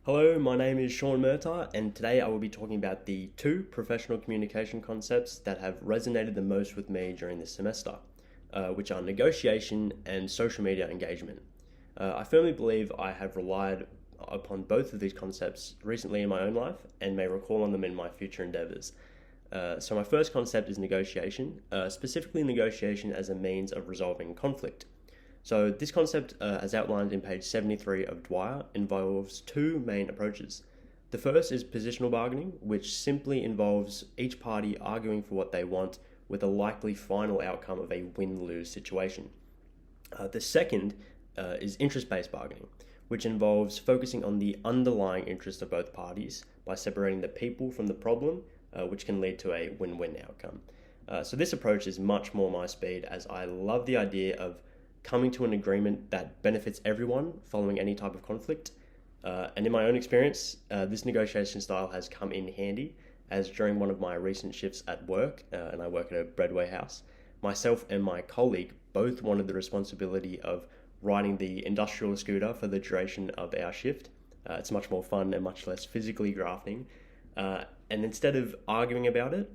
Hello, my name is Sean Murtagh, and today I will be talking about the two professional communication concepts that have resonated the most with me during this semester, which are negotiation and social media engagement. I firmly believe I have relied upon both of these concepts recently in my own life and may recall on them in my future endeavors. So, my first concept is negotiation, specifically negotiation as a means of resolving conflict. So this concept, as outlined in page 73 of Dwyer, involves two main approaches. The first is positional bargaining, which simply involves each party arguing for what they want with a likely final outcome of a win-lose situation. The second is interest-based bargaining, which involves focusing on the underlying interest of both parties by separating the people from the problem, which can lead to a win-win outcome. So this approach is much more my speed, as I love the idea of coming to an agreement that benefits everyone following any type of conflict. And in my own experience, this negotiation style has come in handy, as during one of my recent shifts at work, and I work at a bread warehouse, myself and my colleague both wanted the responsibility of riding the industrial scooter for the duration of our shift. It's much more fun and much less physically grafting. And instead of arguing about it,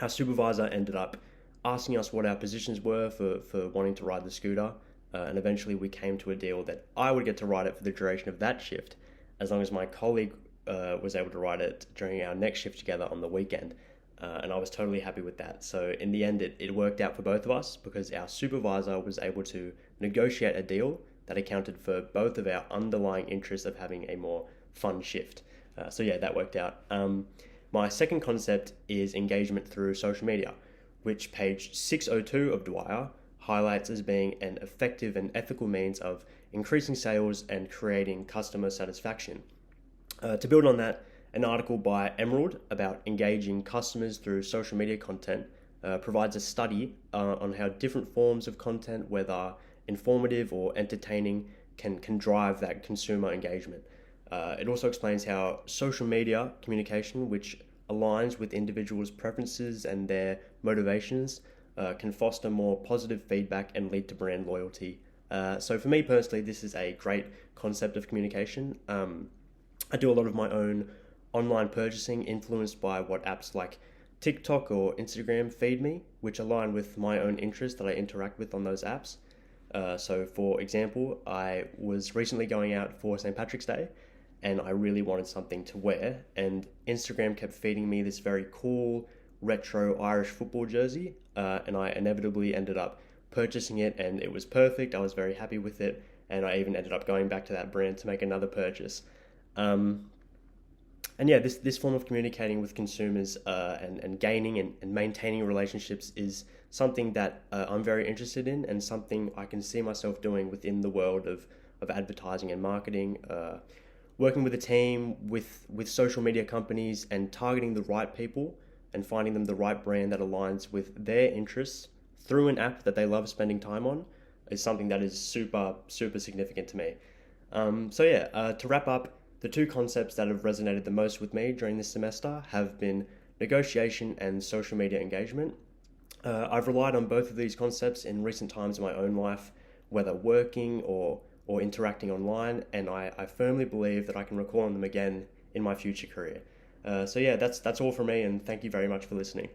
our supervisor ended up asking us what our positions were for wanting to ride the scooter, and eventually we came to a deal that I would get to ride it for the duration of that shift, as long as my colleague was able to ride it during our next shift together on the weekend, and I was totally happy with that. So in the end, it worked out for both of us because our supervisor was able to negotiate a deal that accounted for both of our underlying interests of having a more fun shift. So yeah, that worked out. My second concept is engagement through social media, which page 602 of Dwyer highlights as being an effective and ethical means of increasing sales and creating customer satisfaction. To build on that, an article by Emerald about engaging customers through social media content provides a study on how different forms of content, whether informative or entertaining, can drive that consumer engagement. It also explains how social media communication, which aligns with individuals' preferences and their motivations, can foster more positive feedback and lead to brand loyalty. So for me personally, this is a great concept of communication. I do a lot of my own online purchasing influenced by what apps like TikTok or Instagram feed me, which align with my own interests that I interact with on those apps. So for example, I was recently going out for St. Patrick's Day, and I really wanted something to wear, and Instagram kept feeding me this very cool retro Irish football jersey, and I inevitably ended up purchasing it, and it was perfect. I was very happy with it, and I even ended up going back to that brand to make another purchase. And yeah, this form of communicating with consumers and gaining and maintaining relationships is something that I'm very interested in, and something I can see myself doing within the world of advertising and marketing. Working with a team, with social media companies, and targeting the right people and finding them the right brand that aligns with their interests through an app that they love spending time on is something that is super, super significant to me. To wrap up, the two concepts that have resonated the most with me during this semester have been negotiation and social media engagement. I've relied on both of these concepts in recent times in my own life, whether working or interacting online, and I firmly believe that I can recall on them again in my future career. That's all from me, and thank you very much for listening.